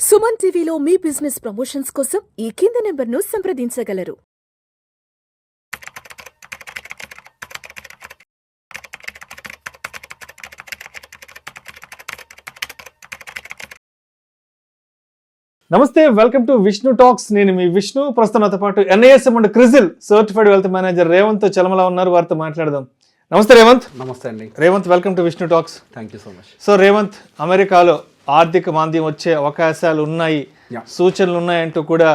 సుమన్ టీవీలో మీ business promotions కోసం ఈ కింది నెంబర్ను సంప్రదించగలరు. నమస్తే, వెల్కమ్ టు విష్ణు టాక్స్. నేను మీ విష్ణు. ప్రస్తుతం నాతో పాటు NISM and CRISIL certified wealth manager Revanth Chalamala ఉన్నారు. వారితో మాట్లాడదాం. నమస్తే రేవంత్. నమస్తే అండి. Revanth, welcome to Vishnu talks. Thank you so much. So Revanth, అమెరికాలో ఆర్థిక మాంద్యం వచ్చే అవకాశాలు ఉన్నాయి, సూచనలు ఉన్నాయంటూ కూడా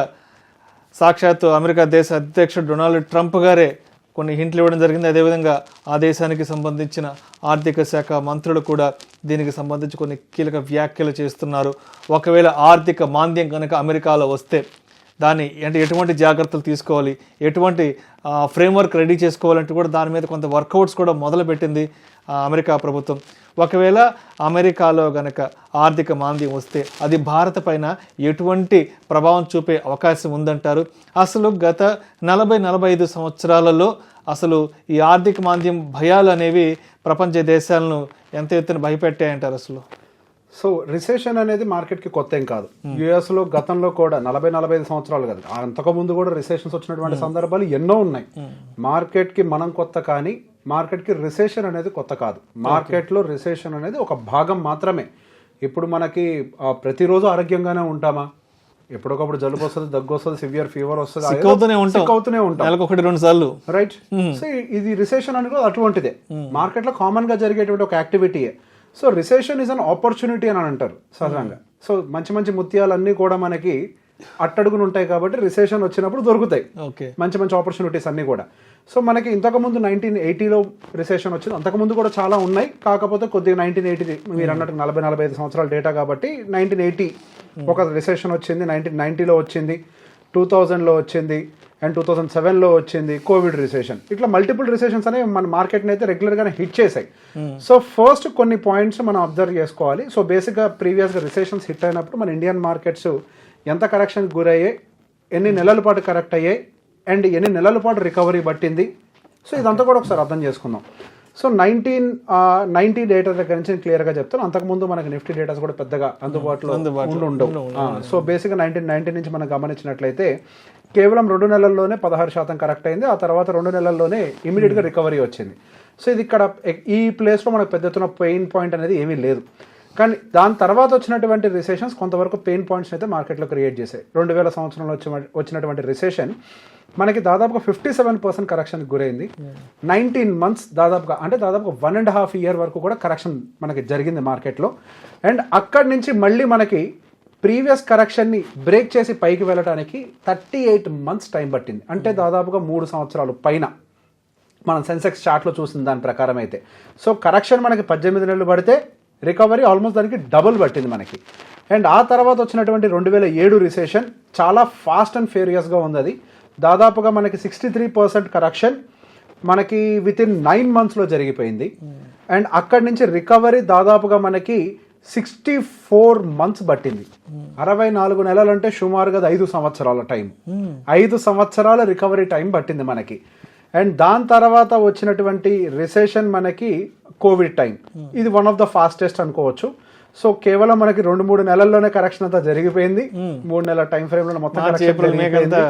సాక్షాత్తు అమెరికా దేశ అధ్యక్షుడు డొనాల్డ్ ట్రంప్ గారే కొన్ని హింట్లు ఇవ్వడం జరిగింది. అదేవిధంగా ఆ దేశానికి సంబంధించిన ఆర్థిక శాఖ మంత్రులు కూడా దీనికి సంబంధించి కొన్ని కీలక వ్యాఖ్యలు చేస్తున్నారు. ఒకవేళ ఆర్థిక మాంద్యం కనుక అమెరికాలో వస్తే దాన్ని అంటే ఎటువంటి జాగ్రత్తలు తీసుకోవాలి, ఎటువంటి ఫ్రేమ్వర్క్ రెడీ చేసుకోవాలంటూ కూడా దాని మీద కొంత వర్కౌట్స్ కూడా మొదలుపెట్టింది అమెరికా ప్రభుత్వం. ఒకవేళ అమెరికాలో గనక ఆర్థిక మాంద్యం వస్తే అది భారత పైన ఎటువంటి ప్రభావం చూపే అవకాశం ఉందంటారు? అసలు గత 40-45 సంవత్సరాలలో అసలు ఈ ఆర్థిక మాంద్యం భయాలు అనేవి ప్రపంచ దేశాలను ఎంత ఎత్తున భయపెట్టాయంటారు అసలు? సో రిసెషన్ అనేది మార్కెట్కి కొత్త ఏం కాదు. యుఎస్లో గతంలో కూడా 40-45 సంవత్సరాలు కదా, అంతకుముందు కూడా రిసెషన్స్ వచ్చినటువంటి సందర్భాలు ఎన్నో ఉన్నాయి. మార్కెట్కి మనం కొత్త, కానీ మార్కెట్కి రిసెషన్ అనేది కొత్త కాదు. మార్కెట్లో రిసెషన్ అనేది ఒక భాగం మాత్రమే. ఇప్పుడు మనకి ప్రతిరోజు ఆరోగ్యంగానే ఉంటామా? ఎప్పటికప్పుడు జలుబు వస్తుంది, దగ్గు వస్తుంది, సివియర్ ఫీవర్ వస్తుంది, అవుతూనే ఉంటాం, రైట్? సో ఇది రిసెషన్ అనేది అటువంటిదే. మార్కెట్లో కామన్ గా జరిగేటువంటి ఒక యాక్టివిటీయే. So recession is an opportunity అని అంటారు సహజంగా. సో మంచి మంచి ముత్యాలన్నీ కూడా మనకి అట్టడుగును ఉంటాయి కాబట్టి రిసెషన్ వచ్చినప్పుడు దొరుకుతాయి మంచి మంచి ఆపర్చునిటీస్ అన్నీ కూడా. సో మనకి ఇంతకుముందు 1980లో రిసెషన్ వచ్చింది, అంతకుముందు కూడా చాలా ఉన్నాయి. కాకపోతే కొద్దిగా 1980 మీరు అన్నట్టు 40-45 సంవత్సరాల డేటా కాబట్టి 1980 ఒక రిసెషన్ వచ్చింది, 1990లో వచ్చింది, 2000లో వచ్చింది, అండ్ 2007లో వచ్చింది కోవిడ్ రిసెషన్. ఇట్లా మల్టిపుల్ రిసెషన్స్ అనేవి మన మార్కెట్ని అయితే రెగ్యులర్గానే హిట్ చేశాయి. సో ఫస్ట్ కొన్ని పాయింట్స్ మనం అబ్జర్వ్ చేసుకోవాలి. సో బేసిక్గా ప్రీవియస్గా రిసెషన్స్ హిట్ అయినప్పుడు మన ఇండియన్ మార్కెట్స్ ఎంత కరెక్షన్కి గురయ్యాయి, ఎన్ని నెలల పాటు కరెక్ట్ అయ్యాయి, అండ్ ఎన్ని నెలల పాటు రికవరీ పట్టింది. సో ఇదంతా కూడా ఒకసారి అర్థం చేసుకుందాం. సో 1990 డేటా దగ్గర నుంచి నేను క్లియర్గా చెప్తాను. అంతకుముందు మనకి నిఫ్టీ డేటాస్ కూడా పెద్దగా అందుబాటులో ఉండవు. సో బేసిక్గా 1990 నుంచి మనం గమనించినట్లయితే కేవలం 2 నెలల్లోనే 16% కరెక్ట్ అయింది. ఆ తర్వాత 2 నెలల్లోనే ఇమీడియట్గా రికవరీ వచ్చింది. సో ఇది ఇక్కడ ఈ ప్లేస్లో మనకు పెద్ద ఎత్తున పెయిన్ పాయింట్ అనేది ఏమీ లేదు. కానీ దాని తర్వాత వచ్చినటువంటి రిసెషన్స్ కొంతవరకు పెయిన్ పాయింట్స్ అయితే మార్కెట్లో క్రియేట్ చేశాయి. 2000 సంవత్సరంలో వచ్చినటువంటి రిసెషన్ మనకి దాదాపుగా 57% కరెక్షన్కి గురైంది. 19 months దాదాపుగా 1.5 year వరకు కూడా కరెక్షన్ మనకి జరిగింది మార్కెట్లో. అండ్ అక్కడి నుంచి మళ్ళీ మనకి ప్రీవియస్ కరెక్షన్ని బ్రేక్ చేసి పైకి వెళ్ళడానికి 38 months టైం పట్టింది. అంటే దాదాపుగా 3 సంవత్సరాలు పైన మనం సెన్సెక్స్ చార్ట్లో చూసిన దాని ప్రకారం అయితే. సో కరెక్షన్ మనకి 18 నెలలు పడితే రికవరీ ఆల్మోస్ట్ దానికి డబుల్ పట్టింది మనకి. అండ్ ఆ తర్వాత వచ్చినటువంటి 2007 రిసెషన్ చాలా ఫాస్ట్ అండ్ ఫేరియస్గా ఉంది. అది దాదాపుగా మనకి 63% కరెక్షన్ మనకి వితిన్ 9 monthsలో జరిగిపోయింది. అండ్ అక్కడి నుంచి రికవరీ దాదాపుగా మనకి 64 months పట్టింది. 64 నెలలు అంటే సుమారుగా 5 సంవత్సరాల టైం, 5 సంవత్సరాల రికవరీ టైం పట్టింది మనకి. అండ్ దాని తర్వాత వచ్చినటువంటి రిసెషన్ మనకి కోవిడ్ టైం, ఇది వన్ ఆఫ్ ద ఫాస్టెస్ట్ అనుకోవచ్చు. సో కేవలం మనకి 2-3 నెలల్లోనే కరెక్షన్ అంతా జరిగిపోయింది. 3 నెలల టైం ఫ్రేమ్లో మొత్తం జరిగిపోయింది.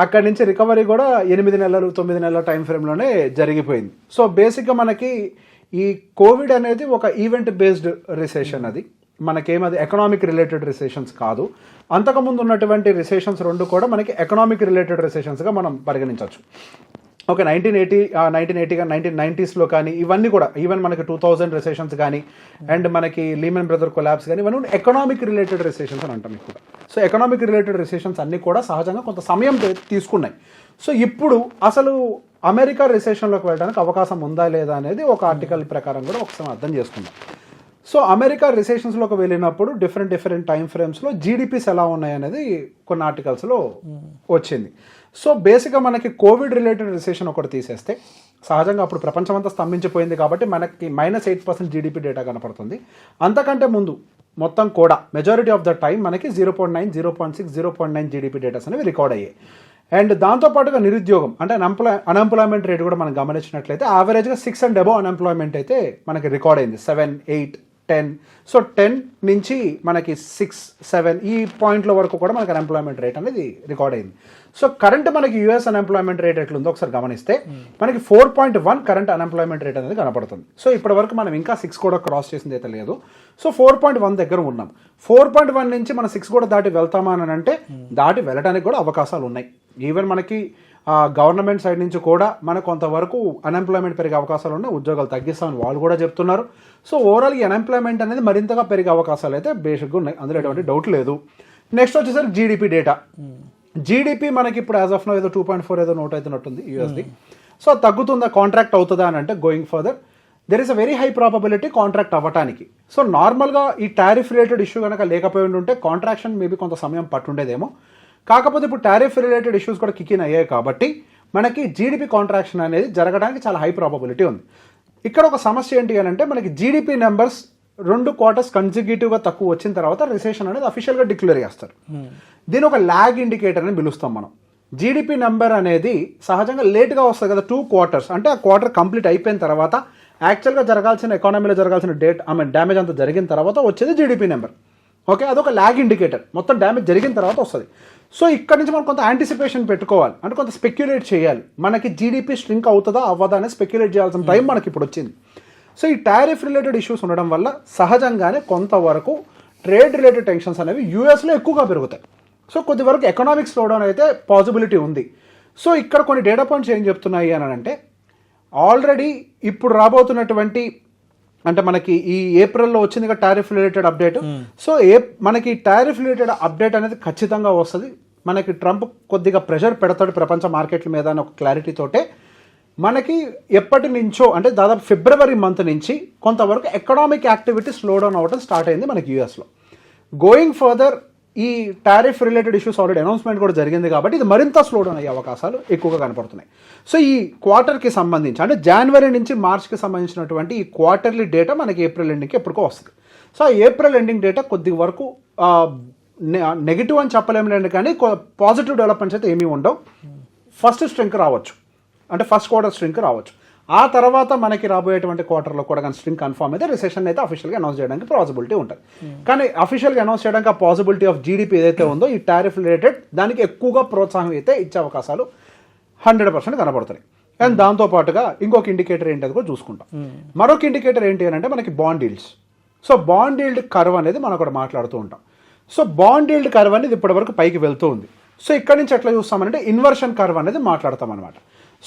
అక్కడి నుంచి రికవరీ కూడా 8 నెలలు 9 నెలల టైం ఫ్రేమ్లోనే జరిగిపోయింది. సో బేసిక్గా మనకి ఈ కోవిడ్ అనేది ఒక ఈవెంట్ బేస్డ్ రిసెషన్. అది మనకేమది ఎకనామిక్ రిలేటెడ్ రిసెషన్స్ కాదు. అంతకుముందు ఉన్నటువంటి రిసెషన్స్ 2 కూడా మనకి ఎకనామిక్ రిలేటెడ్ రిసెషన్స్గా మనం పరిగణించవచ్చు. ఓకే, 1980 కానీ 1990స్లో కానీ ఇవన్నీ కూడా ఈవెన్ మనకి 2000 రిసెషన్స్ కానీ అండ్ మనకి లీమన్ బ్రదర్ కొలాప్స్ కానీ ఇవన్నీ ఎకనామిక్ రిలేటెడ్ రిసెషన్స్ అని అంటాం ఇప్పుడు. సో ఎకనామిక్ రిలేటెడ్ రిసెషన్స్ అన్నీ కూడా సహజంగా కొంత సమయం తీసుకున్నాయి. సో ఇప్పుడు అసలు అమెరికా రిసెషన్లోకి వెళ్ళడానికి అవకాశం ఉందా లేదా అనేది ఒక ఆర్టికల్ ప్రకారం కూడా ఒకసారి అర్థం చేసుకుందాం. సో అమెరికా రిసెషన్స్లోకి వెళ్ళినప్పుడు డిఫరెంట్ టైం ఫ్రేమ్స్లో జీడిపిస్ ఎలా ఉన్నాయి అనేది కొన్ని ఆర్టికల్స్లో వచ్చింది. సో బేసిక్గా మనకి కోవిడ్ రిలేటెడ్ రిసెషన్ ఒకటి తీసేస్తే సహజంగా అప్పుడు ప్రపంచం అంతా స్తంభించిపోయింది కాబట్టి మనకి -8% జీడిపి డేటా కనపడుతుంది. అంతకంటే ముందు మొత్తం కూడా మెజారిటీ ఆఫ్ ద టైం మనకి 0.9, 0.6, 0.9 జీడిపి డేటాస్ అనేవి రికార్డ్ అయ్యాయి. అండ్ దాంతోపాటుగా నిరుద్యోగం అంటే అన్ఎంప్లాయ్మెంట్ రేట్ కూడా మనం గమనించినట్లయితే యావరేజ్గా 6 and above అన్ఎంప్లాయ్మెంట్ అయితే మనకి రికార్డ్ అయింది. 7, 8 10. సో 10 నుంచి మనకి 6, 7 ఈ పాయింట్ల వరకు కూడా మనకి అన్ఎంప్లాయ్మెంట్ రేట్ అనేది రికార్డ్ అయింది. సో కరెంట్ మనకి యూఎస్ అన్ఎంప్లాయ్మెంట్ రేట్ ఎట్లుందో ఒకసారి గమనిస్తే మనకి 4.1 కరెంట్ అన్ఎంప్లాయ్మెంట్ రేట్ అనేది కనపడుతుంది. సో ఇప్పటి వరకు మనం ఇంకా 6 కూడా క్రాస్ చేసింది అయితే లేదు. సో 4.1 దగ్గర ఉన్నాం. 4.1 నుంచి మనం 6 కూడా దాటి వెళ్తామా అని అంటే దాటి వెళ్ళడానికి కూడా అవకాశాలు ఉన్నాయి. ఈవెన్ మనకి గవర్నమెంట్ సైడ్ నుంచి కూడా మనకు కొంతవరకు అన్ఎంప్లాయ్మెంట్ పెరిగే అవకాశాలు ఉన్నాయి, ఉద్యోగాలు తగ్గిస్తామని వాళ్ళు కూడా చెప్తున్నారు. సో ఓవరాల్ ఈ అన్ఎంప్లాయ్మెంట్ అనేది మరింతగా పెరిగే అవకాశాలు అయితే బేసిక్గా ఉన్నాయి, అందులో ఎటువంటి డౌట్ లేదు. నెక్స్ట్ వచ్చేసరికి జీడిపి డేటా. జీడిపి మనకి ఇప్పుడు యాజ్ ఆఫ్ నో ఏదో 2.4 ఏదో నోట్ అవుతున్నట్టుంది యూఎస్డి. సో తగ్గుతుందా, కాంట్రాక్ట్ అవుతుందా అని అంటే going further there is a very high probability contract అవ్వటానికి. సో నార్మల్గా ఈ టారిఫ్ రిలేటెడ్ ఇష్యూ కనుక లేకపోయి ఉంటే కాంట్రాక్షన్ మేబీ కొంత సమయం పట్టుండేదేమో. కాకపోతే ఇప్పుడు టారిఫ్ రిలేటెడ్ ఇష్యూస్ కూడా కిక్ ఇన్ అయ్యాయి కాబట్టి మనకి జీడిపి కాంట్రాక్షన్ అనేది జరగడానికి చాలా హై ప్రాబబిలిటీ ఉంది. ఇక్కడ ఒక సమస్య ఏంటి అని అంటే మనకి జీడిపి నెంబర్స్ 2 క్వార్టర్స్ కన్సిక్యూటివ్గా తక్కువ వచ్చిన తర్వాత రిసెషన్ అనేది అఫీషియల్గా డిక్లేర్ చేస్తారు. దీని ఒక ల్యాగ్ ఇండికేటర్ అని పిలుస్తాం మనం. జీడిపి నెంబర్ అనేది సహజంగా లేట్గా వస్తుంది కదా, 2 క్వార్టర్స్ అంటే ఆ క్వార్టర్ కంప్లీట్ అయిపోయిన తర్వాత యాక్చువల్గా జరగాల్సిన ఎకానమీలో జరగాల్సిన డ్యామేజ్ అంతా జరిగిన తర్వాత వచ్చేది జీడిపి నెంబర్. ఓకే, అదొక ల్యాగ్ ఇండికేటర్, మొత్తం డ్యామేజ్ జరిగిన తర్వాత వస్తుంది. సో ఇక్కడ నుంచి మనం కొంత యాంటిసిపేషన్ పెట్టుకోవాలి, అంటే కొంత స్పెక్యులేట్ చేయాలి, మనకి జీడిపి స్ట్రింక్ అవుతుందా అవ్వదా అనేది స్పెక్యులేట్ చేయాల్సిన టైం మనకి ఇప్పుడు వచ్చింది. సో ఈ టారిఫ్ రిలేటెడ్ ఇష్యూస్ ఉండడం వల్ల సహజంగానే కొంతవరకు ట్రేడ్ రిలేటెడ్ టెన్షన్స్ అనేవి యూఎస్లో ఎక్కువగా పెరుగుతాయి. సో కొద్ది వరకు ఎకనామిక్ స్లోడౌన్ అయితే పాసిబిలిటీ ఉంది. సో ఇక్కడ కొన్ని డేటా పాయింట్స్ ఏం చెప్తున్నాయి అని అంటే ఆల్రెడీ ఇప్పుడు రాబోతున్నటువంటి అంటే మనకి ఈ ఏప్రిల్లో వచ్చింది కదా టారిఫ్ రిలేటెడ్ అప్డేట్. సో మనకి టారిఫ్ రిలేటెడ్ అప్డేట్ అనేది ఖచ్చితంగా వస్తుంది. మనకి ట్రంప్ కొద్దిగా ప్రెషర్ పెడతాడు ప్రపంచ మార్కెట్ల మీద అని ఒక క్లారిటీ తోటే మనకి ఎప్పటి నుంచో అంటే దాదాపు ఫిబ్రవరి మంత్ నుంచి కొంతవరకు ఎకనామిక్ యాక్టివిటీ స్లో డౌన్ అవ్వడం స్టార్ట్ అయింది మనకి యూఎస్లో. గోయింగ్ ఫర్దర్ ఈ tariff related issues already announcement కూడా జరిగింది కాబట్టి ఇది మరింత స్లో డౌన్ అయ్యే అవకాశాలు ఎక్కువగా కనపడుతున్నాయి. సో ఈ క్వార్టర్కి సంబంధించి అంటే జనవరి నుంచి మార్చ్కి సంబంధించినటువంటి ఈ క్వార్టర్లీ డేటా మనకి ఏప్రిల్ ఎండింగ్కి ఎప్పటికో వస్తుంది. సో ఆ ఏప్రిల్ ఎండింగ్ డేటా కొద్ది వరకు నెగిటివ్ అని చెప్పలేములేండి, కానీ పాజిటివ్ డెవలప్మెంట్స్ అయితే ఏమీ ఉండవు. ఫస్ట్ స్ట్రింక్ రావచ్చు, అంటే ఫస్ట్ క్వార్టర్ స్ట్రింక్ రావచ్చు. ఆ తర్వాత మనకి రాబోయేటువంటి క్వార్టర్లో కూడా కానీ స్ట్రింగ్ కన్ఫర్మ్ అయితే రిసెషన్ అయితే అఫీషియల్గా అనౌన్స్ చేయడానికి పాసిబిలిటీ ఉంటుంది. కానీ అఫీషియల్గా అనౌన్స్ చేయడానికి ఆ పాసిబిలిటీ ఆఫ్ జీడిపి ఏదైతే ఉందో ఈ టారిఫ్ రిలేటెడ్ దానికి ఎక్కువగా ప్రోత్సాహం అయితే ఇచ్చే అవకాశాలు 100% కనబడుతున్నాయి. అండ్ దాంతోపాటుగా ఇంకొక ఇండికేటర్ ఏంటి అది కూడా చూసుకుంటాం. మరొక ఇండికేటర్ ఏంటి అని అంటే మనకి bond yields. So bond yield curve అనేది మనం కూడా మాట్లాడుతూ ఉంటాం. సో బాండ్ ఈల్డ్ కర్వ్ అనేది ఇప్పటివరకు పైకి వెళ్తూ ఉంది. సో ఇక్కడ నుంచి ఎట్లా చూస్తామంటే ఇన్వర్షన్ కర్వ్ అనేది మాట్లాడతాం అనమాట.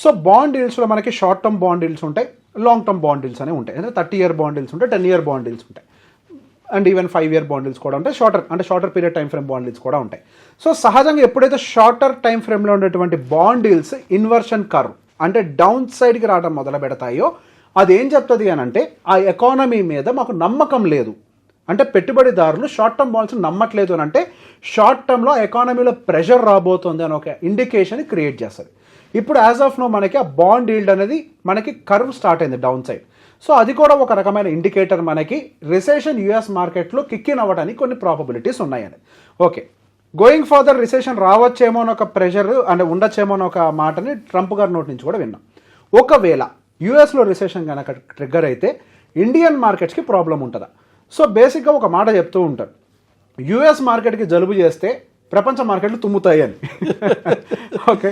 సో బాండ్ డీల్స్లో మనకి షార్ట్ టర్మ్ బాండ్ డీల్స్ ఉంటాయి, లాంగ్ టర్మ్ బాండ్ డీల్స్ అనేవి ఉంటాయి. అంటే 30 year బాండ్ డీల్స్ ఉంటాయి, 10 year బాండ్ డీల్స్ ఉంటాయి, and even 5 year bond deals కూడా ఉంటాయి. Shorter period time frame bond deals కూడా ఉంటాయి. సో సహజంగా ఎప్పుడైతే షార్టర్ టైం ఫ్రేమ్లో ఉండేటువంటి బాండ్ డీల్స్ ఇన్వర్షన్ కర్వ్ అంటే డౌన్ సైడ్కి రావడం మొదలు పెడతాయో అది ఏం చెప్తుంది అని అంటే ఆ ఎకానమీ మీద మాకు నమ్మకం లేదు, అంటే పెట్టుబడిదారులు షార్ట్ టర్మ్ బాండ్స్ నమ్మట్లేదు అని అంటే షార్ట్ టర్మ్లో ఎకానమీలో ప్రెషర్ రాబోతుంది అని ఒక ఇండికేషన్ క్రియేట్ చేస్తుంది. ఇప్పుడు యాజ్ ఆఫ్ నో మనకి ఆ బాండ్ ఈల్డ్ అనేది మనకి కర్వ్ స్టార్ట్ అయింది డౌన్ సైడ్. సో అది కూడా ఒక రకమైన ఇండికేటర్ మనకి రిసెషన్ యూఎస్ మార్కెట్లో కిక్ ఇన్ అవ్వడానికి కొన్ని ప్రాబబిలిటీస్ ఉన్నాయని. ఓకే, గోయింగ్ ఫర్దర్ రిసెషన్ రావచ్చేమో అని ఒక ప్రెషర్ అంటే ఉండొచ్చేమో అని ఒక మాటని ట్రంప్ గారి నోటి నుంచి కూడా విన్నాం. ఒకవేళ యూఎస్లో రిసెషన్ కనుక ట్రిగ్గర్ అయితే ఇండియన్ మార్కెట్స్కి ప్రాబ్లం ఉంటుందా? సో బేసిక్గా ఒక మాట చెప్తూ ఉంటారు, యూఎస్ మార్కెట్కి జలుబు చేస్తే ప్రపంచ మార్కెట్లు తుమ్ముతాయి అని. ఓకే,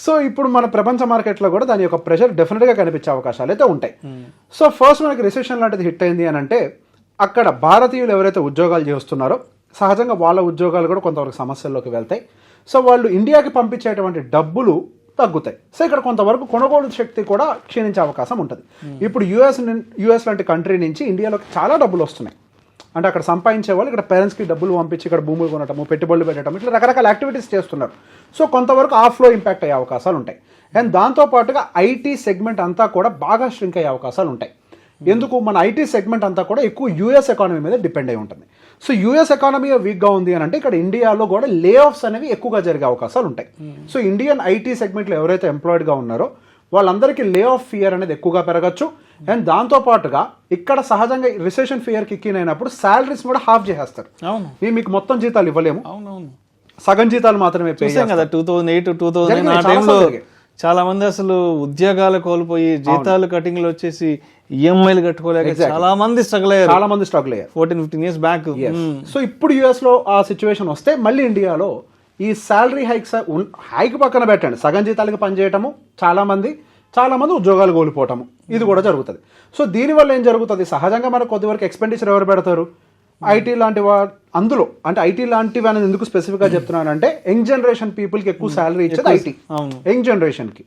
సో ఇప్పుడు మన ప్రపంచ మార్కెట్లో కూడా దాని యొక్క ప్రెషర్ డెఫినెట్గా కనిపించే అవకాశాలు అయితే ఉంటాయి. సో ఫస్ట్ మనకి రిసెషన్ లాంటిది హిట్ అయింది అని అంటే అక్కడ భారతీయులు ఎవరైతే ఉద్యోగాలు చేస్తున్నారో సహజంగా వాళ్ళ ఉద్యోగాలు కూడా కొంతవరకు సమస్యల్లోకి వెళ్తాయి. సో వాళ్ళు ఇండియాకి పంపించేటువంటి డబ్బులు తగ్గుతాయి. సో ఇక్కడ కొంతవరకు కొనుగోలు శక్తి కూడా క్షీణించే అవకాశం ఉంటుంది. ఇప్పుడు యూఎస్ లాంటి కంట్రీ నుంచి ఇండియాలోకి చాలా డబ్బులు వస్తున్నాయి, అంటే అక్కడ సంపాదించే వాళ్ళు ఇక్కడ పేరెంట్స్కి డబ్బులు పంపించి ఇక్కడ భూములు కొనటము, పెట్టుబడులు పెట్టడం, ఇట్లా రకరకాల యాక్టివిటీస్ చేస్తున్నారు. సో కొంతవరకు ఆ ఫ్లో ఇంపాక్ట్ అయ్యే అవకాశాలు ఉంటాయి. అండ్ దాంతోపాటుగా ఐటీ సెగ్మెంట్ అంతా కూడా బాగా ష్రింక్ అయ్యే అవకాశాలు ఉంటాయి. ఎందుకు? మన ఐటీ సెగ్మెంట్ అంతా కూడా ఎక్కువ యూఎస్ ఎకానమీ మీద డిపెండ్ అయి ఉంటుంది. సో యూఎస్ ఎకానమీ వీక్గా ఉంది అని అంటే ఇక్కడ ఇండియాలో కూడా లే ఆఫ్స్ అనేవి ఎక్కువగా జరిగే అవకాశాలు ఉంటాయి. సో ఇండియన్ ఐటీ సెగ్మెంట్లో ఎవరైతే ఎంప్లాయిడ్గా ఉన్నారో వాళ్ళందరికీ లే ఆఫ్ ఫియర్ అనేది ఎక్కువగా పెరగచ్చు. అండ్ దాంతోపాటుగా ఇక్కడ సహజంగా రిసెషన్ ఫియర్ కిక్ ఇన్ అయినప్పుడు శాలరీస్ కూడా హాఫ్ చేసేస్తారు. మేము మీకు మొత్తం జీతాలు ఇవ్వలేము, సగం జీతాలు మాత్రమే పే చేస్తాం. 2008, 2009 ఆ టైంలో చాలా మంది అసలు ఉద్యోగాలు కోల్పోయి జీతాలు కటింగ్లు వచ్చేసి ఈఎంఐలు కట్టుకోలేక చాలా మంది స్ట్రగుల్ అయ్యారు. 14-15 years బ్యాక్. సో ఇప్పుడు యుఎస్ లో ఆ సిచ్యువేషన్ వస్తే మళ్ళీ ఇండియాలో ఈ శాలరీ హైక్ పక్కన పెట్టండి, సగం జీతాలకి పనిచేయటము, చాలా మంది ఉద్యోగాలు కోల్పోవటము, ఇది కూడా జరుగుతుంది. సో దీనివల్ల ఏం జరుగుతుంది, సహజంగా మనకు కొద్ది వరకు ఎక్స్పెండిచర్ ఎవరు పెడతారు, ఐటీ లాంటి అందులో అంటే ఐటీ లాంటివి అనేది ఎందుకు స్పెసిఫిక్గా చెప్తున్నానంటే యంగ్ జనరేషన్ పీపుల్కి ఎక్కువ శాలరీ ఇచ్చేది ఐటీ, యంగ్ జనరేషన్కి.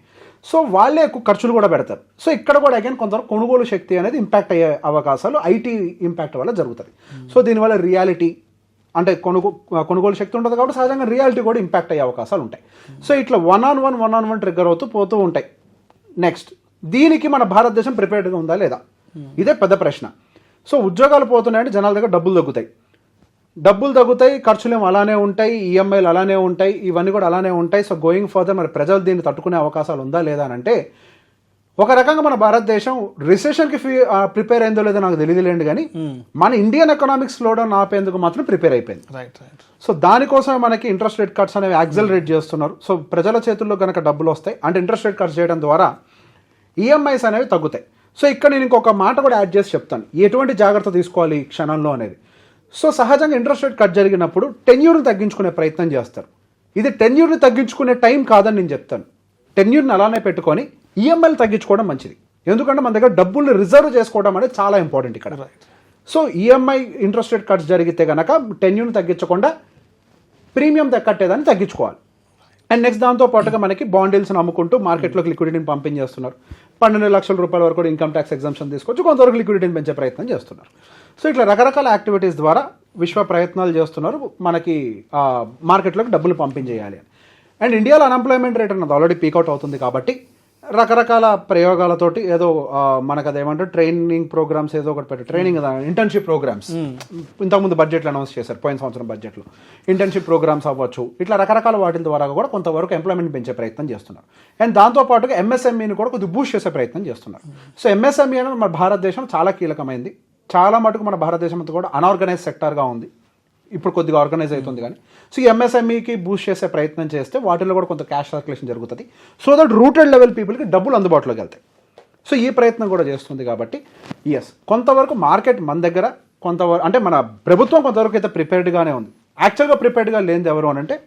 సో వాళ్ళే ఎక్కువ ఖర్చులు కూడా పెడతారు. సో ఇక్కడ కూడా అగైన్ కొంతవరకు కొనుగోలు శక్తి అనేది ఇంపాక్ట్ అయ్యే అవకాశాలు ఐటీ ఇంపాక్ట్ వల్ల జరుగుతుంది. సో దీనివల్ల రియాలిటీ అంటే కొనుగోలు శక్తి ఉంటుంది కాబట్టి సహజంగా రియాలిటీ కూడా ఇంపాక్ట్ అయ్యే అవకాశాలు ఉంటాయి. సో ఇట్లా వన్ ఆన్ వన్ ట్రిగ్గర్ అవుతూ పోతూ ఉంటాయి. నెక్స్ట్, దీనికి మన భారతదేశం ప్రిపేర్డ్గా ఉందా లేదా, ఇదే పెద్ద ప్రశ్న. సో ఉద్యోగాలు పోతున్నాయంటే జనాల దగ్గర డబ్బులు తగ్గుతాయి, ఖర్చులేమో అలానే ఉంటాయి, ఈఎంఐలు అలానే ఉంటాయి, ఇవన్నీ కూడా అలానే ఉంటాయి. సో గోయింగ్ ఫర్దర్ మరి ప్రజలు దీన్ని తట్టుకునే అవకాశాలు ఉందా లేదా అని అంటే, ఒక రకంగా మన భారతదేశం రిసెషన్కి ప్రిపేర్ అయిందో లేదో నాకు తెలియదులేండి, కానీ మన ఇండియన్ ఎకనామిక్స్ స్లోడౌన్ ఆపేందుకు మాత్రం ప్రిపేర్ అయిపోయింది. సో దానికోసం మనకి ఇంట్రెస్ట్ రేట్ కట్స్ అనేవి యాక్సలరేట్ చేస్తున్నారు. సో ప్రజల చేతుల్లో కనుక డబ్బులు వస్తాయి అంటే ఇంట్రెస్ట్ రేట్ కట్స్ చేయడం ద్వారా ఈఎంఐస్ అనేవి తగ్గుతాయి. సో ఇక్కడ నేను ఇంకొక మాట కూడా యాడ్ చేసి చెప్తాను, ఎటువంటి జాగ్రత్త తీసుకోవాలి ఈ క్షణంలో అనేది. సో సహజంగా ఇంట్రెస్ట్ రేట్ కట్ జరిగినప్పుడు టెన్యూర్ని తగ్గించుకునే ప్రయత్నం చేస్తారు. ఇది టెన్యూర్ని తగ్గించుకునే టైం కాదని నేను చెప్తాను. టెన్యూర్ని అలానే పెట్టుకొని ఈఎంఐలు తగ్గించుకోవడం మంచిది, ఎందుకంటే మన దగ్గర డబ్బుల్ని రిజర్వ్ చేసుకోవడం అనేది చాలా ఇంపార్టెంట్ ఇక్కడ. So EMI interest rate cuts జరిగితే కనుక టెన్యూర్ని తగ్గించకుండా ప్రీమియం కట్టేదాన్ని తగ్గించుకోవాలి. అండ్ నెక్స్ట్ దాంతో పాటుగా మనకి బాండిల్స్ని అమ్ముకుంటూ మార్కెట్లోకి లిక్విడిటీని పంపించేస్తున్నారు. 12 లక్షల రూపాయల వరకు కూడా ఇన్కమ్ ట్యాక్స్ ఎగ్జామ్షన్ తీసుకొచ్చి కొంతవరకు లిక్విడిటీని పెంచే ప్రయత్నం చేస్తున్నారు. సో ఇట్లా రకరకాల యాక్టివిటీస్ ద్వారా విశ్వ ప్రయత్నాలు చేస్తున్నారు మనకి మార్కెట్లోకి డబ్బులు పంపించేయాలి అని. అండ్ ఇండియాలో అన్ఎంప్లాయ్మెంట్ రేట్ అన్నది ఆల్రెడీ పీకౌట్ అవుతుంది కాబట్టి రకరకాల ప్రయోగాలతోటి ఏదో మనకు అదేమంటారు ట్రైనింగ్ ప్రోగ్రామ్స్ ఏదో ఒకటి పెట్టి ట్రైనింగ్ ఇంటర్న్షిప్ ప్రోగ్రామ్స్ ఇంతకుముందు బడ్జెట్లో అనౌన్స్ చేశారు, పోయిన సంవత్సరం బడ్జెట్లో ఇంటర్న్షిప్ ప్రోగ్రామ్స్ అవ్వచ్చు, ఇట్లా రకరకాల వాటి ద్వారా కూడా కొంతవరకు ఎంప్లాయ్మెంట్ పెంచే ప్రయత్నం చేస్తున్నారు. అండ్ దాంతోపాటుగా ఎంఎస్ఎంఈని కూడా కొద్దిగా బూస్ట్ చేసే ప్రయత్నం చేస్తున్నారు. సో ఎంఎస్ఎంఈ అనేది మన భారతదేశం చాలా కీలకమైంది, చాలా మటుకు మన భారతదేశం అంతా కూడా అన్ఆర్గనైజ్ సెక్టార్గా ఉంది, ఇప్పుడు కొద్దిగా ఆర్గనైజ్ అవుతుంది. కానీ సో ఈ ఎంఎస్ఎంఈకి బూస్ట్ చేసే ప్రయత్నం చేస్తే వాటిలో కూడా కొంత క్యాష్ సర్క్యులేషన్ జరుగుతుంది. సో దట్ రూటెడ్ లెవెల్ పీపుల్కి డబ్బులు అందుబాటులోకి వెళ్తాయి. సో ఈ ప్రయత్నం కూడా చేస్తుంది కాబట్టి కొంతవరకు మార్కెట్ మన దగ్గర కొంతవరకు అంటే మన ప్రభుత్వం కొంతవరకు అయితే ప్రిపేర్డ్గానే ఉంది. యాక్చువల్గా ప్రిపేర్డ్గా లేనిది ఎవరు అని అంటే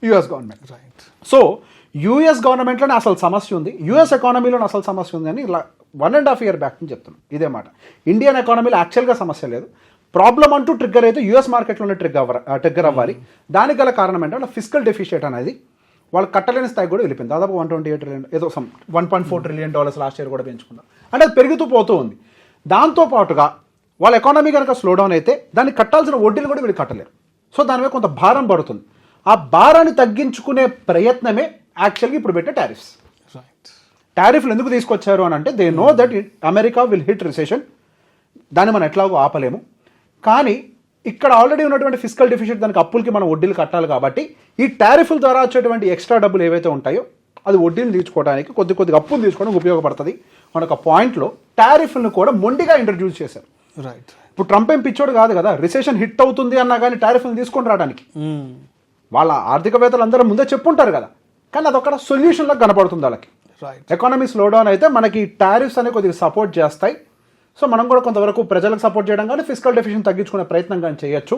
యుఎస్ గవర్నమెంట్. సో యుఎస్ గవర్నమెంట్లోనే అసలు సమస్య ఉంది, యుఎస్ ఎకానమీలోనే అసలు సమస్య ఉంది అని ఇలా 1.5 years బ్యాక్ నుంచి చెప్తున్నాను. ఇదే మాట, ఇండియన్ ఎకానమీలో యాక్చువల్గా సమస్య లేదు, ప్రాబ్లం అంటూ ట్రిగ్గర్ అయితే యూఎస్ మార్కెట్లోనే ట్రిగ్గర్ అవ్వాలి. దానికి గల కారణం ఏంటంటే ఫిజికల్ డెఫిషియట్ అనేది వాళ్ళు కట్టలేని స్థాయి కూడా వెళ్ళిపోయింది. దాదాపు 128 trillion ఏదో $1.4 trillion లాస్ట్ ఇయర్ కూడా పెంచుకున్నారు. అంటే అది పెరుగుతూ పోతూ ఉంది. దాంతోపాటుగా వాళ్ళ ఎకానమీ కనుక స్లో డౌన్ అయితే దానికి కట్టాల్సిన వడ్డీలు కూడా వీళ్ళు కట్టలేరు. సో దాని మీద కొంత భారం పడుతుంది. ఆ భారాన్ని తగ్గించుకునే ప్రయత్నమే యాక్చువల్గా ఇప్పుడు పెట్టే టారిఫ్స్. టారిఫ్లు ఎందుకు తీసుకొచ్చారు అని అంటే they know that America will hit recession, దాన్ని మనం ఎట్లాగో ఆపలేము. కానీ ఇక్కడ ఆల్రెడీ ఉన్నటువంటి ఫిజికల్ డెఫిషిట్ దానికి అప్పులకి మనం వడ్డీలు కట్టాలి కాబట్టి ఈ టారిఫ్ల ద్వారా వచ్చేటువంటి ఎక్స్ట్రా డబ్బులు ఏవైతే ఉంటాయో అది వడ్డీలు తీసుకోవడానికి కొద్దిగా అప్పులు తీసుకోవడానికి ఉపయోగపడుతుంది. మనకు పాయింట్లో టారిఫ్లను కూడా మొండిగా ఇంట్రడ్యూస్ చేశారు. ఇప్పుడు ట్రంప్ ఏం పిచ్చోడు కాదు కదా, రిసెషన్ హిట్ అవుతుంది అన్నా కానీ టారిఫ్లను తీసుకొని రావడానికి వాళ్ళ ఆర్థికవేత్తలు అందరూ ముందే చెప్పుంటారు కదా, కానీ అదొక సొల్యూషన్లో కనపడుతుంది వాళ్ళకి. ఎకానమీ స్లో డౌన్ అయితే మనకి టారిఫ్స్ అనేవి కొద్దిగా సపోర్ట్ చేస్తాయి. సో మనం కూడా కొంతవరకు ప్రజలకు సపోర్ట్ చేయడం కానీ ఫిజికల్ డెఫిషియన్ తగ్గించుకునే ప్రయత్నం కానీ చేయొచ్చు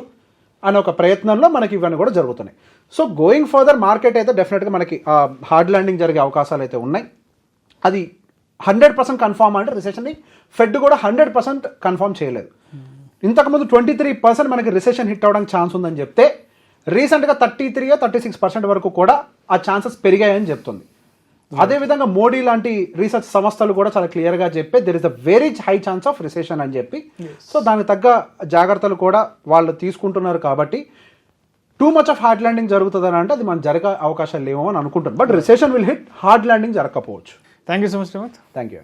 అనే ఒక ప్రయత్నంలో మనకి ఇవన్నీ కూడా జరుగుతున్నాయి. సో గోయింగ్ ఫర్దర్ మార్కెట్ అయితే డెఫినెట్గా మనకి హార్డ్ ల్యాండింగ్ జరిగే అవకాశాలు అయితే ఉన్నాయి. అది 100% కన్ఫామ్ అంటే రిసెషన్ని ఫెడ్ కూడా 100% కన్ఫామ్ చేయలేదు. ఇంతకుముందు 23% మనకి రిసెషన్ హిట్ అవ్వడానికి ఛాన్స్ ఉందని చెప్తే రీసెంట్గా 33-36% వరకు కూడా ఆ ఛాన్సెస్ పెరిగాయని చెప్తుంది. అదేవిధంగా మోడీ లాంటి రీసెర్చ్ సంస్థలు కూడా చాలా క్లియర్గా చెప్పి there is a very high chance of recession అని చెప్పి, సో దానికి తగ్గ జాగ్రత్తలు కూడా వాళ్ళు తీసుకుంటున్నారు. కాబట్టి too much of hard landing జరుగుతుందని అంటే అది మనం జరగ అవకాశాలు లేవో అని అనుకుంటున్నాను. But recession will hit, hard landing జరగకపోవచ్చు. Thank you so much. Thank you.